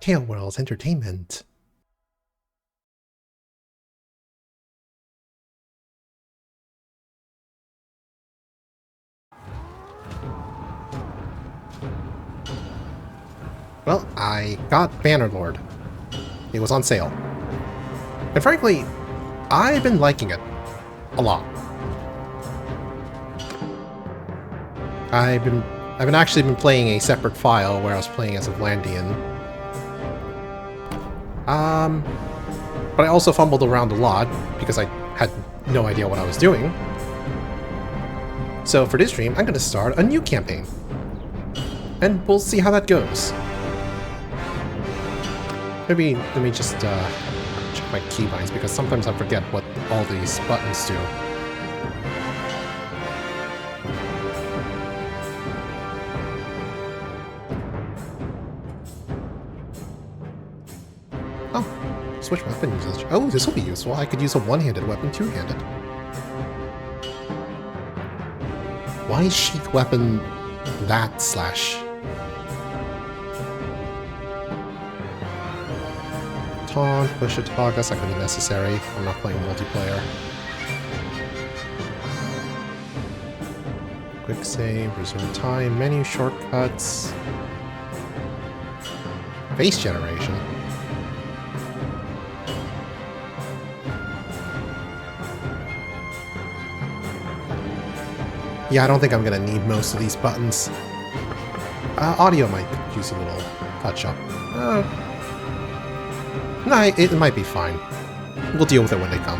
Tale World's Entertainment. Well, I got Bannerlord. It was on sale. And frankly, I've been liking it a lot. I've actually been playing a separate file where I was playing as a Vlandian. But I also fumbled around a lot because I had no idea what I was doing. So for this stream, I'm going to start a new campaign. And we'll see how that goes. Maybe let me just check my keybinds because sometimes I forget what all these buttons do. Oh, switch weapon usage. Oh, this will be useful. I could use a one-handed weapon, two-handed. Why is sheath weapon that slash? Taunt, push attack, that's not going to be necessary. I'm not playing multiplayer. Quick save, resume time, menu shortcuts. Face generation. Yeah, I don't think I'm going to need most of these buttons. Audio might use a little touch-up. No, it might be fine. We'll deal with it when they come.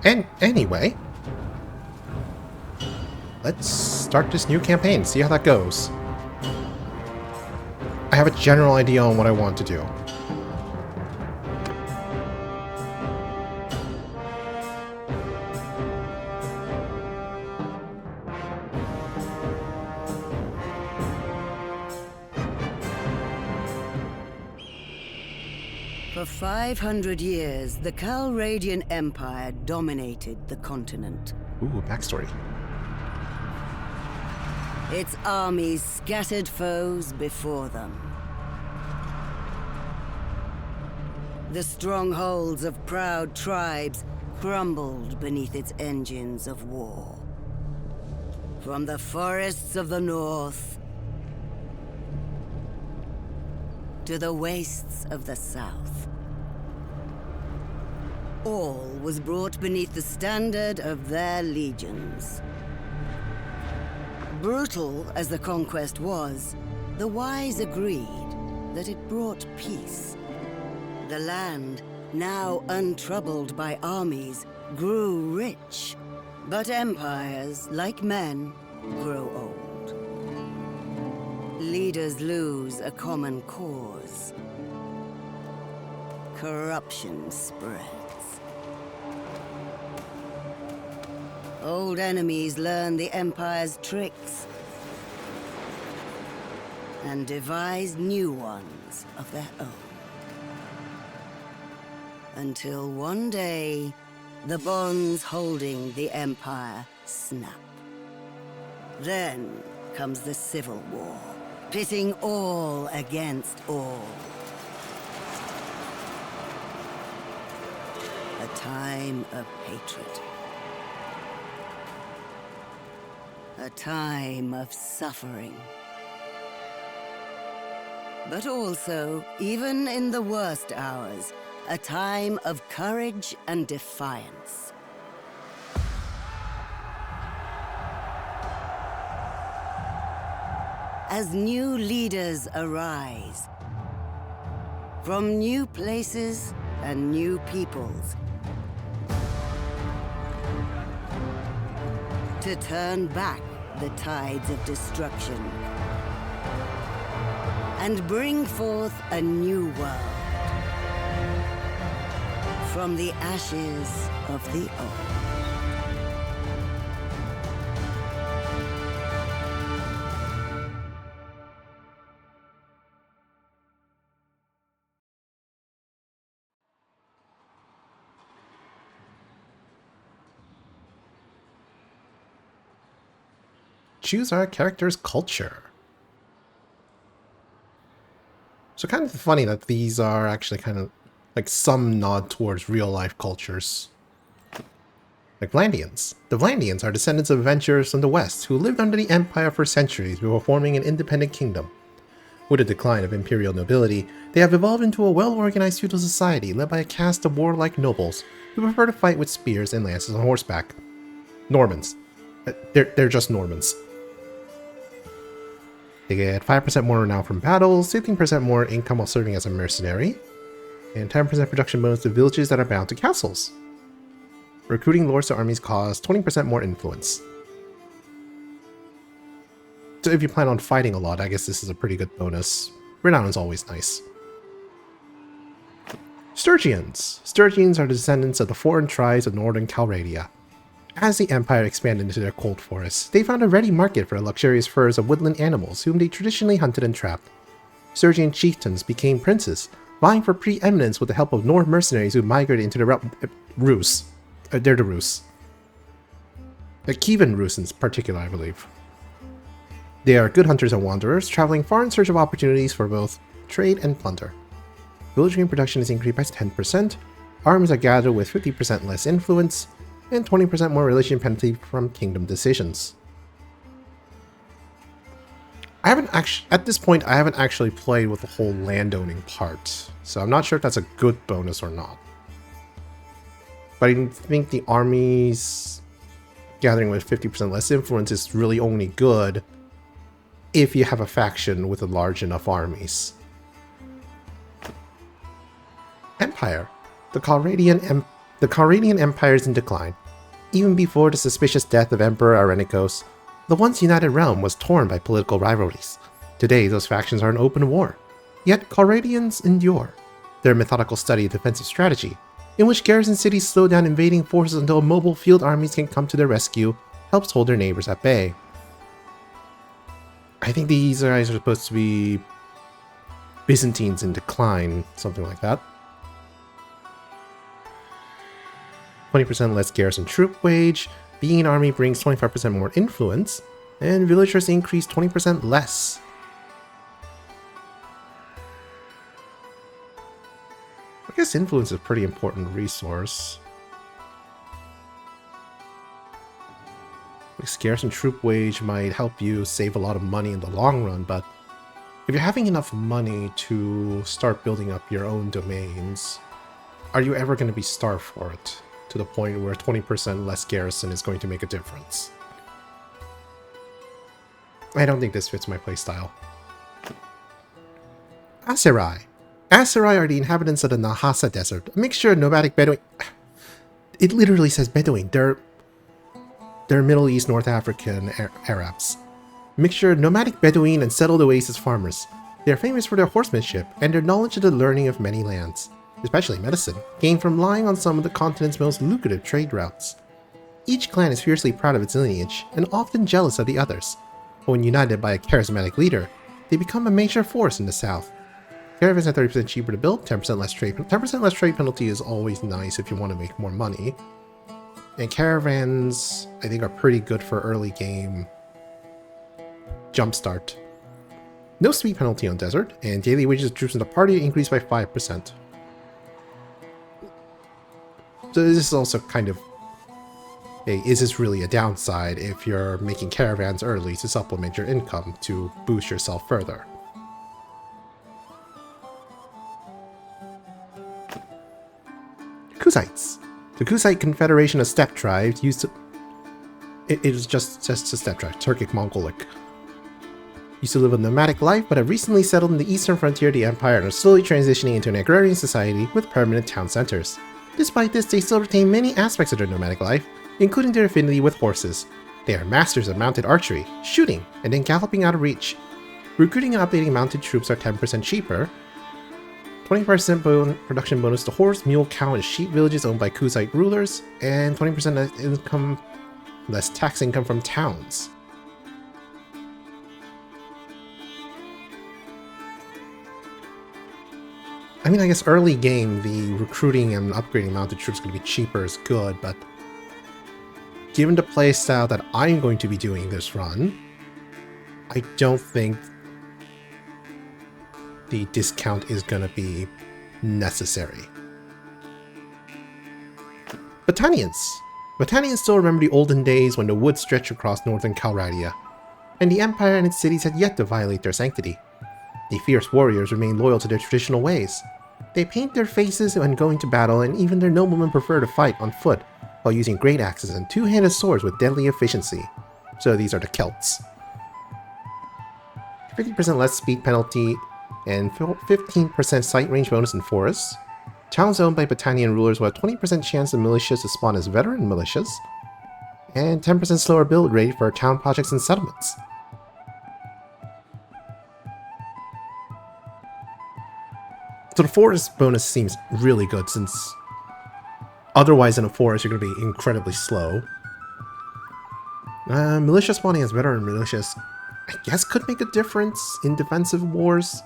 And anyway, let's start this new campaign, see how that goes. I have a general idea on what I want to do. For 500 years, the Calradian Empire dominated the continent. Ooh, backstory. Its armies scattered foes before them. The strongholds of proud tribes crumbled beneath its engines of war. From the forests of the north to the wastes of the south, all was brought beneath the standard of their legions. Brutal as the conquest was, the wise agreed that it brought peace. The land, now untroubled by armies, grew rich. But empires, like men, grow old. Leaders lose a common cause. Corruption spreads. Old enemies learn the Empire's tricks and devise new ones of their own. Until one day, the bonds holding the Empire snap. Then comes the Civil War, pitting all against all. A time of hatred. A time of suffering. But also, even in the worst hours, a time of courage and defiance. As new leaders arise, from new places and new peoples, to turn back the tides of destruction and bring forth a new world from the ashes of the old. choose our character's culture. So kind of funny that these are actually kind of like some nod towards real-life cultures. Like Vlandians. The Vlandians are descendants of adventurers from the West who lived under the Empire for centuries before forming an independent kingdom. With the decline of imperial nobility, they have evolved into a well-organized feudal society led by a caste of warlike nobles who prefer to fight with spears and lances on horseback. Normans. They're just Normans. They get 5% more renown from battles, 15% more income while serving as a mercenary, and 10% production bonus to villages that are bound to castles. Recruiting lords to armies costs 20% more influence. So if you plan on fighting a lot, I guess this is a pretty good bonus. Renown is always nice. Sturgians. Sturgians are descendants of the foreign tribes of northern Calradia. As the Empire expanded into their cold forests, they found a ready market for the luxurious furs of woodland animals whom they traditionally hunted and trapped. Sturgian chieftains became princes, vying for preeminence with the help of Nord mercenaries who migrated into the Rus. They're the Rus. The Kievan Rus in particular, I believe. They are good hunters and wanderers, traveling far in search of opportunities for both trade and plunder. Village grain production is increased by 10%, arms are gathered with 50% less influence, and 20% more religion penalty from kingdom decisions. At this point, I haven't actually played with the whole landowning part, so I'm not sure if that's a good bonus or not. But I think the armies gathering with 50% less influence is really only good if you have a faction with a large enough armies. Empire. The Calradian Empire is in decline. Even before the suspicious death of Emperor Arenikos, the once united realm was torn by political rivalries. Today, those factions are in open war. Yet, Calradians endure. Their methodical study of defensive strategy, in which garrison cities slow down invading forces until mobile field armies can come to their rescue, helps hold their neighbors at bay. I think these guys are supposed to be Byzantines in decline, something like that. 20% less garrison troop wage, being an army brings 25% more influence, and villagers increase 20% less. I guess influence is a pretty important resource. Like garrison troop wage might help you save a lot of money in the long run, but if you're having enough money to start building up your own domains, are you ever going to be starved for it? To the point where 20% less garrison is going to make a difference. I don't think this fits my playstyle. Aserai. Aserai are the inhabitants of the Nahasa Desert, a mixture of nomadic Bedouin. It literally says Bedouin. They're Middle East North African Arabs. Mixture of nomadic Bedouin and settled oasis farmers. They are famous for their horsemanship and their knowledge of the learning of many lands, especially medicine, gained from lying on some of the continent's most lucrative trade routes. Each clan is fiercely proud of its lineage, and often jealous of the others, but when united by a charismatic leader, they become a major force in the south. Caravans are 30% cheaper to build, 10% less trade. 10% less trade penalty is always nice if you want to make more money. And caravans, I think, are pretty good for early game jumpstart. No speed penalty on desert, and daily wages of troops in the party increase by 5%. So this is also kind of, hey, is this really a downside if you're making caravans early to supplement your income to boost yourself further? Kuzites. The Kuzite Confederation of Steppe tribes used to... It was just a steppe tribe, Turkic-Mongolic. Used to live a nomadic life, but have recently settled in the eastern frontier of the empire and are slowly transitioning into an agrarian society with permanent town centers. Despite this, they still retain many aspects of their nomadic life, including their affinity with horses. They are masters of mounted archery, shooting, and then galloping out of reach. Recruiting and updating mounted troops are 10% cheaper. 25% production bonus to horse, mule, cow, and sheep villages owned by Kuzite rulers, and 20% less tax income from towns. I mean, I guess early game, the recruiting and upgrading mounted troops going to be cheaper is good, but given the playstyle that I'm going to be doing this run, I don't think the discount is going to be necessary. Battanians. Battanians still remember the olden days when the woods stretched across northern Calradia, and the Empire and its cities had yet to violate their sanctity. The fierce warriors remained loyal to their traditional ways. They paint their faces when going to battle, and even their noblemen prefer to fight on foot, while using great axes and two-handed swords with deadly efficiency. So these are the Celts. 50% less speed penalty, and 15% sight range bonus in forests. Towns owned by Battanian rulers will have 20% chance of militias to spawn as veteran militias, and 10% slower build rate for town projects and settlements. So the forest bonus seems really good, since otherwise in a forest you're going to be incredibly slow. Militia spawning as veteran militias, I guess, could make a difference in defensive wars.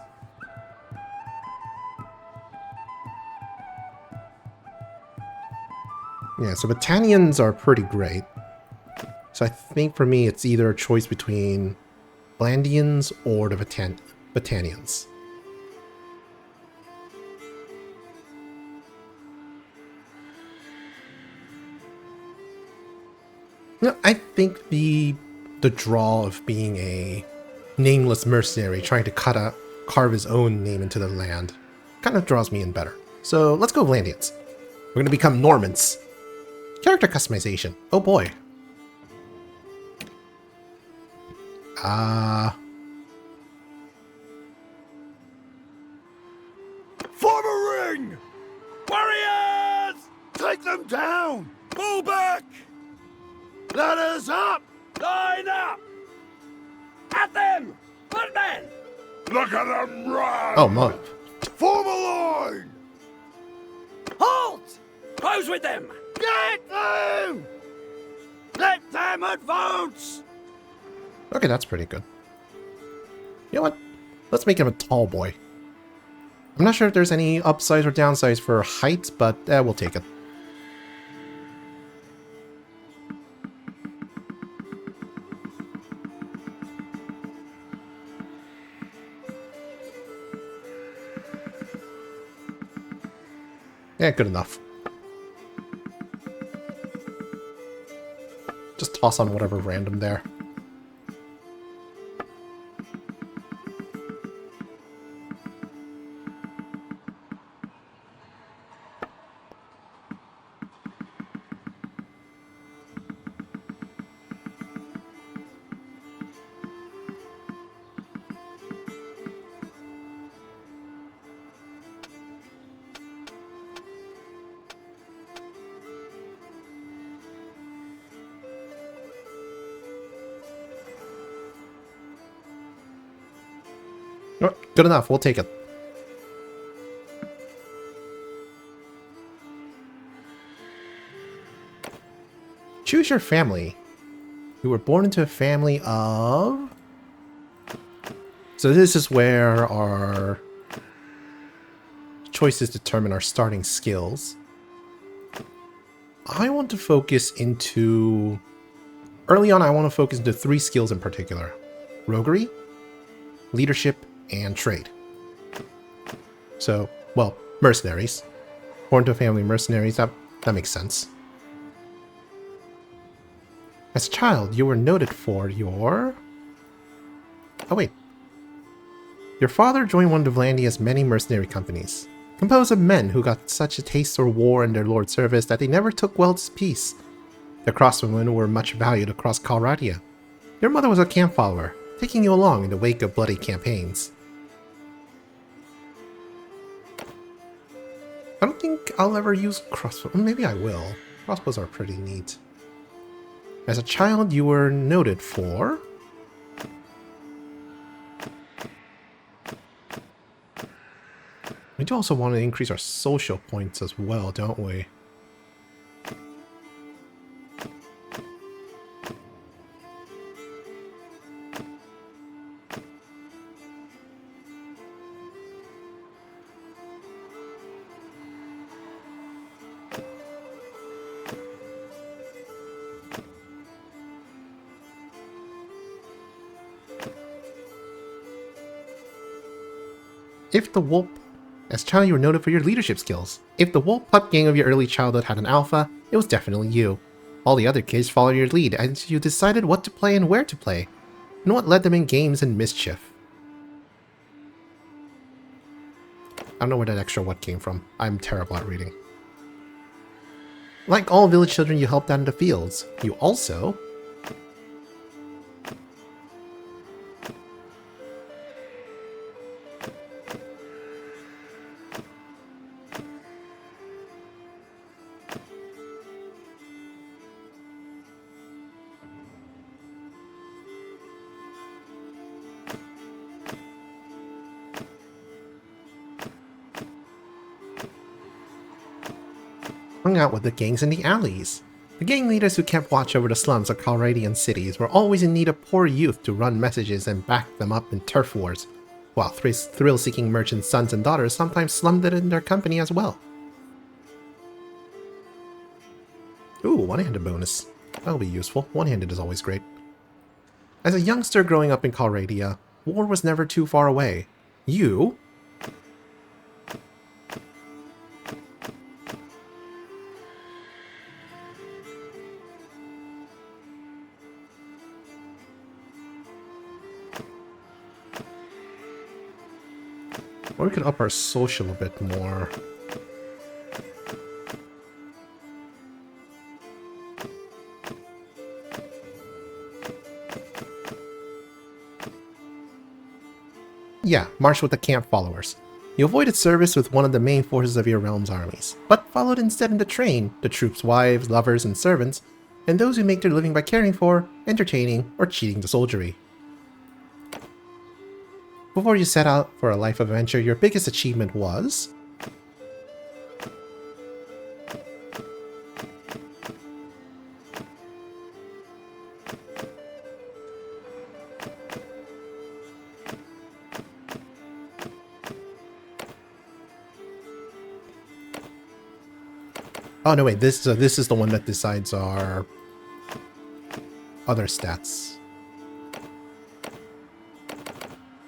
Yeah, so Battanians are pretty great. So I think for me it's either a choice between Blandians or the Battanians. No, I think the draw of being a nameless mercenary trying to carve his own name into the land kind of draws me in better. So let's go Blandians. We're going to become Normans. Character customization. Oh boy. Form a ring! Warriors! Take them down! Pull back! Ladders up! Line up! At them! Footmen! Look at them run! Oh, Mo. Form a line! Halt! Close with them! Get them! Let them advance! Okay, that's pretty good. You know what? Let's make him a tall boy. I'm not sure if there's any upsides or downsides for height, but we'll take it. Yeah, good enough. Just toss on whatever random there. Oh, good enough, we'll take it. Choose your family. You were born into a family of... So this is where our choices determine our starting skills. I want to focus into... Early on, I want to focus into 3 skills in particular. Roguery, leadership, and trade. So, well, mercenaries. Born to a family of mercenaries, that makes sense. As a child, you were noted for your... Oh wait. Your father joined one of Vlandia's many mercenary companies, composed of men who got such a taste for war in their lord's service that they never took well to peace. Their crossbowmen were much valued across Calradia. Your mother was a camp follower, taking you along in the wake of bloody campaigns. I don't think I'll ever use crossbows. Maybe I will. Crossbows are pretty neat. As a child, you were noted for... We do also want to increase our social points as well, don't we? If the Wool... As a child, you were noted for your leadership skills. If the Wool Pup gang of your early childhood had an alpha, it was definitely you. All the other kids followed your lead, and you decided what to play and where to play, and what led them in games and mischief. I don't know where that extra what came from. I'm terrible at reading. Like all village children, you helped out in the fields. You also... hung out with the gangs in the alleys. The gang leaders who kept watch over the slums of Calradian cities were always in need of poor youth to run messages and back them up in turf wars, while thrill-seeking merchants' sons and daughters sometimes slummed it in their company as well. Ooh, one-handed bonus. That'll be useful. One-handed is always great. As a youngster growing up in Calradia, war was never too far away. You... Or we could up our social a bit more. Yeah, march with the camp followers. You avoided service with one of the main forces of your realm's armies, but followed instead in the train the troops' wives, lovers, and servants, and those who make their living by caring for, entertaining, or cheating the soldiery. Before you set out for a life of adventure, your biggest achievement was... Oh no, wait, this is the one that decides our other stats.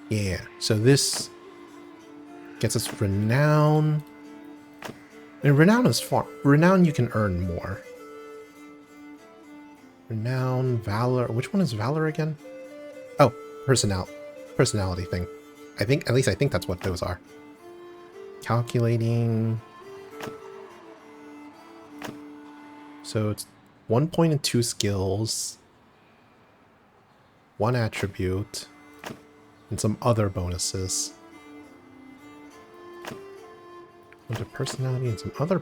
Yeah, so this gets us renown. And renown is far. Renown you can earn more. Renown, valor. Which one is valor again? Oh, personality thing. At least I think that's what those are. Calculating. So it's 1 point and 2 skills. 1 attribute. And some other bonuses. Under personality and some other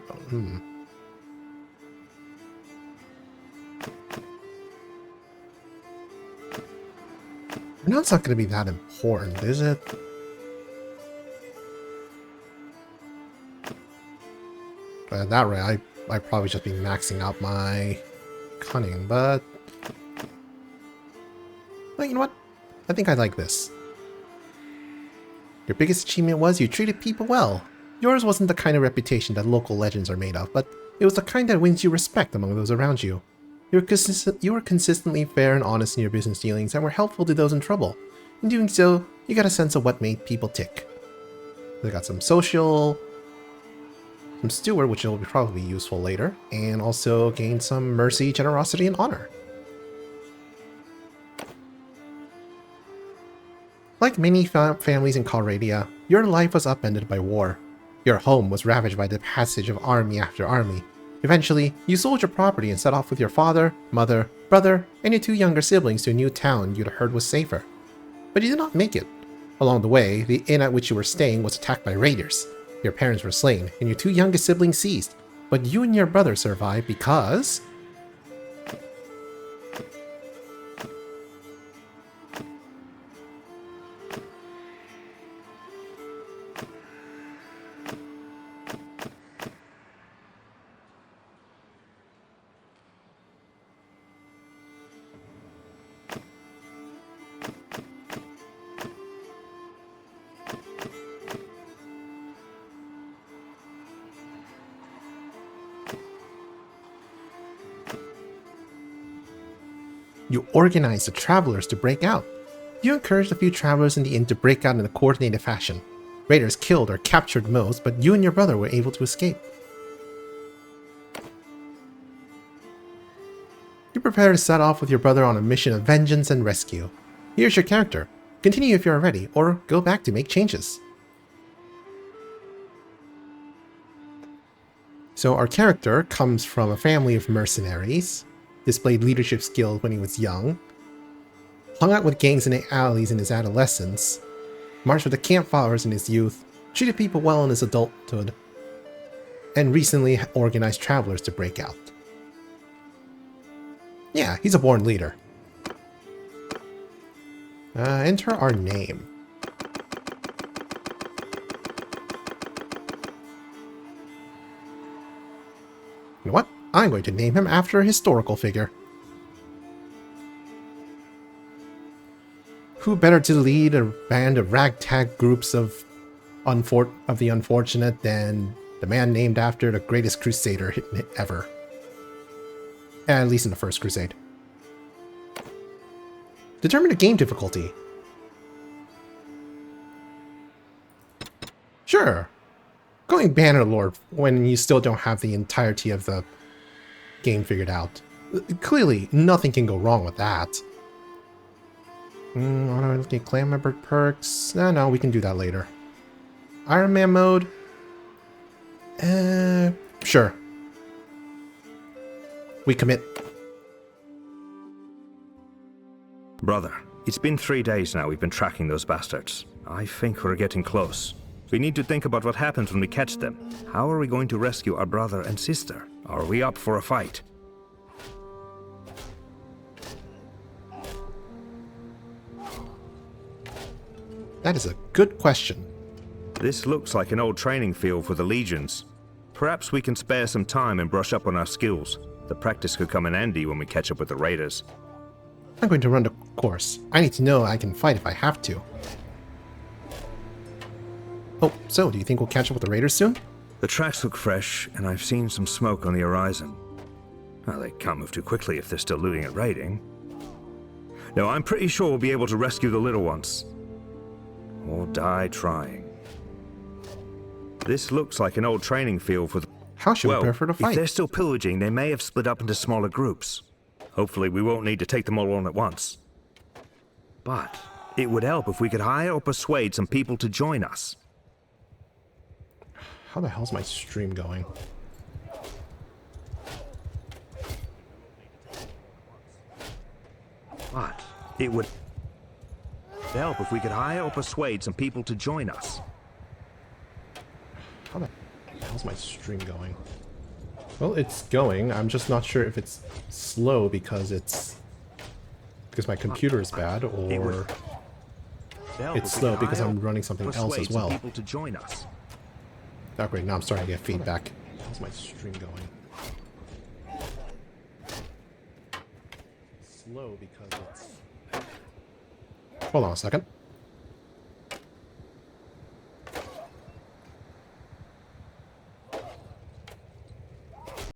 Now it's not going to be that important, is it? But at that rate, I'd probably just be maxing out my cunning, but... Well, you know what? I think I like this. Your biggest achievement was you treated people well. Yours wasn't the kind of reputation that local legends are made of, but it was the kind that wins you respect among those around you. You were consistently fair and honest in your business dealings and were helpful to those in trouble. In doing so, you got a sense of what made people tick. They got some social, some steward, which will probably be useful later, and also gained some mercy, generosity, and honor. Like many families in Calradia, your life was upended by war. Your home was ravaged by the passage of army after army. Eventually, you sold your property and set off with your father, mother, brother, and your 2 younger siblings to a new town you'd heard was safer. But you did not make it. Along the way, the inn at which you were staying was attacked by raiders. Your parents were slain, and your 2 youngest siblings seized. But you and your brother survived because... You organized the travelers to break out. You encouraged a few travelers in the inn to break out in a coordinated fashion. Raiders killed or captured most, but you and your brother were able to escape. You prepare to set off with your brother on a mission of vengeance and rescue. Here's your character. Continue if you are ready, or go back to make changes. So our character comes from a family of mercenaries, displayed leadership skills when he was young, hung out with gangs in the alleys in his adolescence, marched with the campfires in his youth, treated people well in his adulthood, and recently organized travelers to break out. Yeah, he's a born leader. Enter our name. You know what? I'm going to name him after a historical figure. Who better to lead a band of ragtag groups of the unfortunate than the man named after the greatest crusader ever? At least in the First Crusade. Determine the game difficulty. Sure. Going Bannerlord when you still don't have the entirety of the game figured out. Clearly, nothing can go wrong with that. Auto clan member perks. No, we can do that later. Iron Man mode. Sure. We commit. Brother, it's been 3 days now we've been tracking those bastards. I think we're getting close. We need to think about what happens when we catch them. How are we going to rescue our brother and sister? Are we up for a fight? That is a good question. This looks like an old training field for the legions. Perhaps we can spare some time and brush up on our skills. The practice could come in handy when we catch up with the raiders. I'm going to run the course. I need to know I can fight if I have to. Oh, so do you think we'll catch up with the raiders soon? The tracks look fresh, and I've seen some smoke on the horizon. Well, they can't move too quickly if they're still looting and raiding. No, I'm pretty sure we'll be able to rescue the little ones. Or die trying. This looks like an old training field for the... How should we prepare for the fight? If they're still pillaging, they may have split up into smaller groups. Hopefully we won't need to take them all on at once. But it would help if we could hire or persuade some people to join us. How the hell's my stream going? But it would help if we could hire or persuade some people to join us. How the hell's my stream going? Well, it's going. I'm just not sure if it's slow because my computer is bad, or it's slow because I'm running something else as well. People to join us. Oh great, now I'm starting to get feedback. How's my stream going? Slow because it's... Hold on a second.